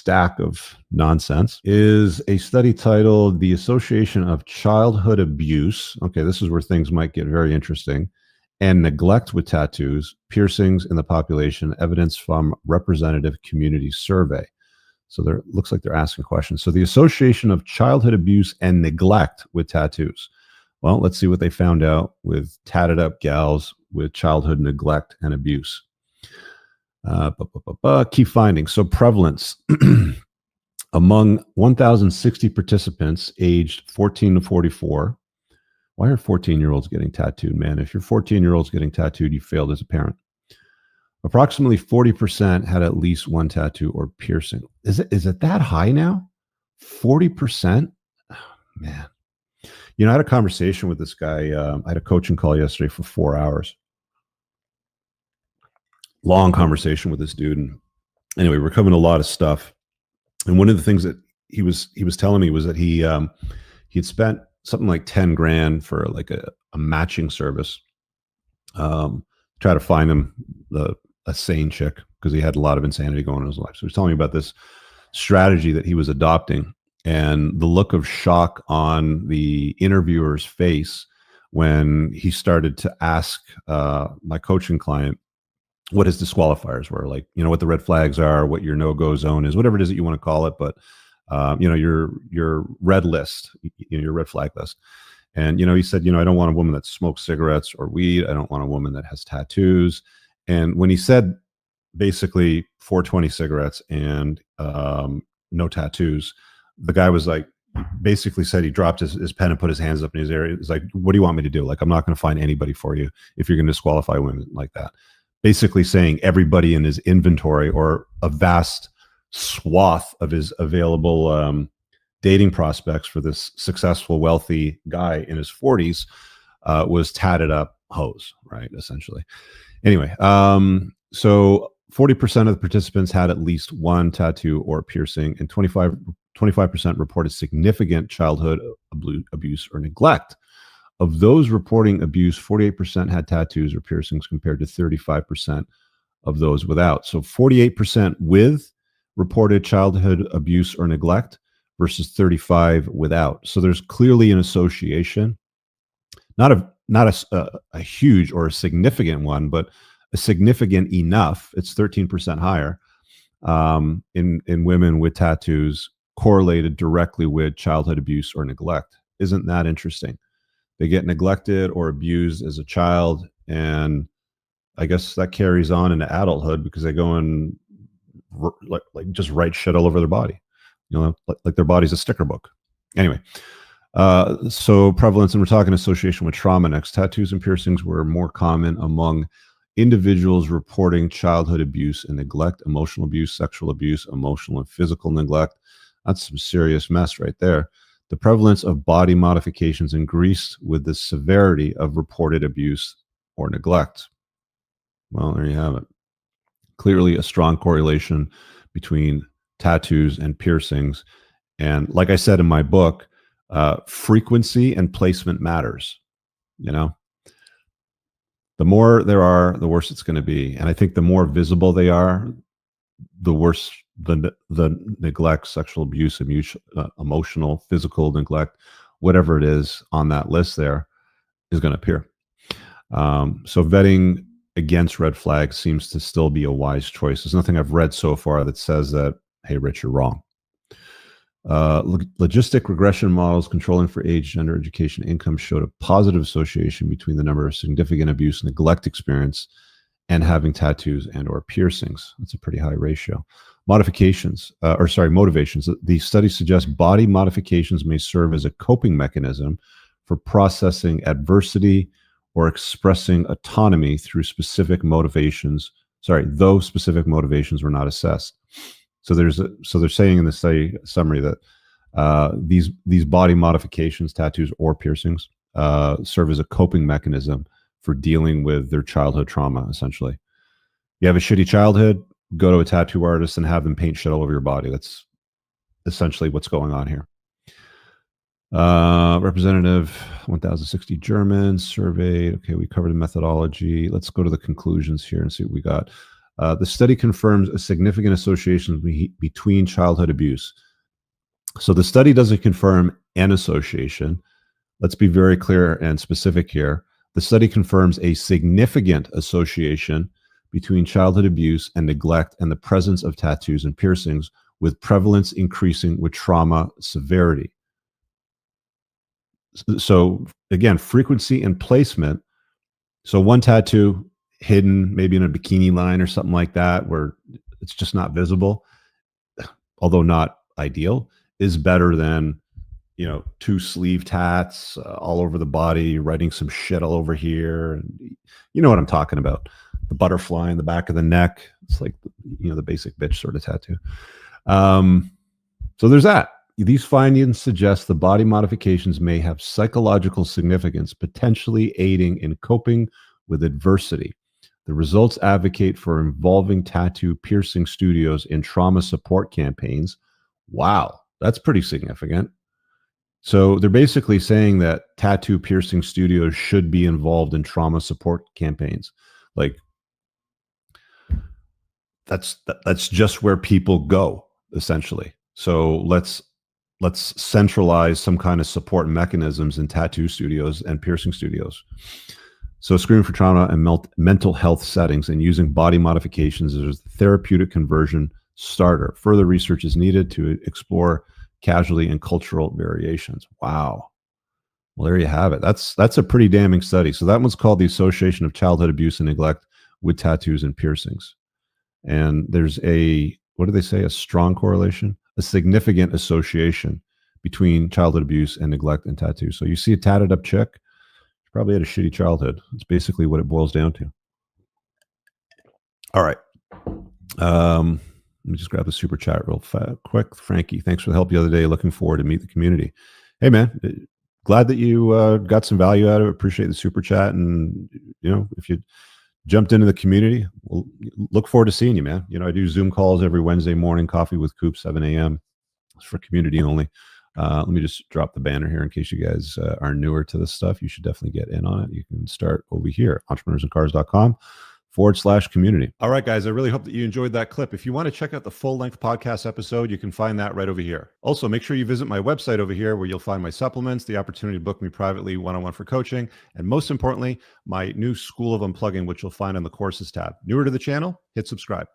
stack of nonsense is a study titled The Association of Childhood Abuse. Okay, this is where things might get very interesting. And neglect with tattoos, piercings in the population, evidence from representative community survey. So there looks like they're asking questions. So the association of childhood abuse and neglect with tattoos. Well, let's see what they found out with tatted up gals with childhood neglect and abuse. Key findings. So prevalence among 1,060 participants aged 14 to 44. Why are 14-year-olds getting tattooed, man? If your 14-year-old's getting tattooed, you failed as a parent. Approximately 40% had at least one tattoo or piercing. Is it that high now? 40%? Oh, man. You know, I had a conversation with this guy. I had a coaching call yesterday for 4 hours. Long conversation with this dude. And anyway, we're covering a lot of stuff. And one of the things that he was telling me was that he had spent something like 10 grand for like a matching service. Try to find him a sane chick because he had a lot of insanity going on in his life. So he was telling me about this strategy that he was adopting, and the look of shock on the interviewer's face when he started to ask my coaching client what his disqualifiers were, like, you know, what the red flags are, what your no-go zone is, whatever it is that you want to call it. But, you know, your red list, you know, your red flag list. And, you know, he said, you know, I don't want a woman that smokes cigarettes or weed. I don't want a woman that has tattoos. And when he said basically 420 cigarettes and no tattoos, the guy was like, basically said, he dropped his pen and put his hands up in his area. He's like, what do you want me to do? Like, I'm not going to find anybody for you if you're going to disqualify women like that. Basically saying everybody in his inventory or a vast swath of his available dating prospects for this successful, wealthy guy in his 40s was tatted up hoes, right? Essentially. Anyway, so 40% of the participants had at least one tattoo or piercing, and 25% reported significant childhood abuse or neglect. Of those reporting abuse, 48% had tattoos or piercings compared to 35% of those without. So 48% with reported childhood abuse or neglect versus 35 without. So there's clearly an association, not a huge or a significant one, but a significant enough. It's 13% higher in women with tattoos correlated directly with childhood abuse or neglect. Isn't that interesting? They get neglected or abused as a child, and I guess that carries on into adulthood because they go and like just write shit all over their body, you know, like their body's a sticker book. Anyway, so prevalence, and we're talking association with trauma next. Tattoos and piercings were more common among individuals reporting childhood abuse and neglect, emotional abuse, sexual abuse, emotional and physical neglect. That's some serious mess right there. The prevalence of body modifications increased with the severity of reported abuse or neglect. Well, there you have it. Clearly a strong correlation between tattoos and piercings. And like I said in my book, frequency and placement matters. You know, the more there are, the worse it's going to be. And I think the more visible they are, the worse the neglect, sexual abuse, emotional, physical neglect, whatever it is on that list there is going to appear. So vetting against red flags seems to still be a wise choice. There's nothing I've read so far that says that, hey, Rich, you're wrong. Logistic regression models controlling for age, gender, education, income showed a positive association between the number of significant abuse and neglect experience and having tattoos and or piercings. That's a pretty high ratio. Motivations. The study suggests body modifications may serve as a coping mechanism for processing adversity or expressing autonomy through specific motivations. Though specific motivations were not assessed. So they're saying in the study summary that these body modifications, tattoos or piercings, serve as a coping mechanism for dealing with their childhood trauma. Essentially, you have a shitty childhood, go to a tattoo artist and have them paint shit all over your body. That's essentially what's going on here. Representative 1,060 Germans surveyed. Okay, we covered the methodology. Let's go to the conclusions here and see what we got. The study confirms a significant association between childhood abuse. So the study doesn't confirm an association. Let's be very clear and specific here. The study confirms a significant association between childhood abuse and neglect and the presence of tattoos and piercings, with prevalence increasing with trauma severity. So again, frequency and placement. So one tattoo hidden maybe in a bikini line or something like that, where it's just not visible, although not ideal, is better than, you know, 2 sleeve tats all over the body, writing some shit all over here. And you know what I'm talking about. The butterfly in the back of the neck. It's like, you know, the basic bitch sort of tattoo. So there's that. These findings suggest the body modifications may have psychological significance, potentially aiding in coping with adversity. The results advocate for involving tattoo piercing studios in trauma support campaigns. Wow, that's pretty significant. So they're basically saying that tattoo piercing studios should be involved in trauma support campaigns. Like, that's just where people go, essentially. So let's centralize some kind of support mechanisms in tattoo studios and piercing studios. So screening for trauma and mental health settings and using body modifications as a therapeutic conversion starter. Further research is needed to explore casualty and cultural variations. Wow. Well, there you have it. That's a pretty damning study. So that one's called the Association of Childhood Abuse and Neglect with Tattoos and Piercings. And there's a, what do they say? A strong correlation, a significant association between childhood abuse and neglect and tattoos. So you see a tatted up chick, she probably had a shitty childhood. It's basically what it boils down to. All right. Let me just grab the super chat real quick. Frankie, thanks for the help the other day. Looking forward to meet the community. Hey, man, glad that you got some value out of it. Appreciate the super chat. And, you know, if you jumped into the community, we'll look forward to seeing you, man. You know, I do Zoom calls every Wednesday morning, coffee with Coop, 7 a.m. It's for community only. Let me just drop the banner here in case you guys are newer to this stuff. You should definitely get in on it. You can start over here, entrepreneursandcars.com/community. All right, guys, I really hope that you enjoyed that clip. If you want to check out the full-length podcast episode, you can find that right over here. Also, make sure you visit my website over here where you'll find my supplements, the opportunity to book me privately one-on-one for coaching, and most importantly, my new School of Unplugging, which you'll find on the courses tab. Newer to the channel, hit subscribe.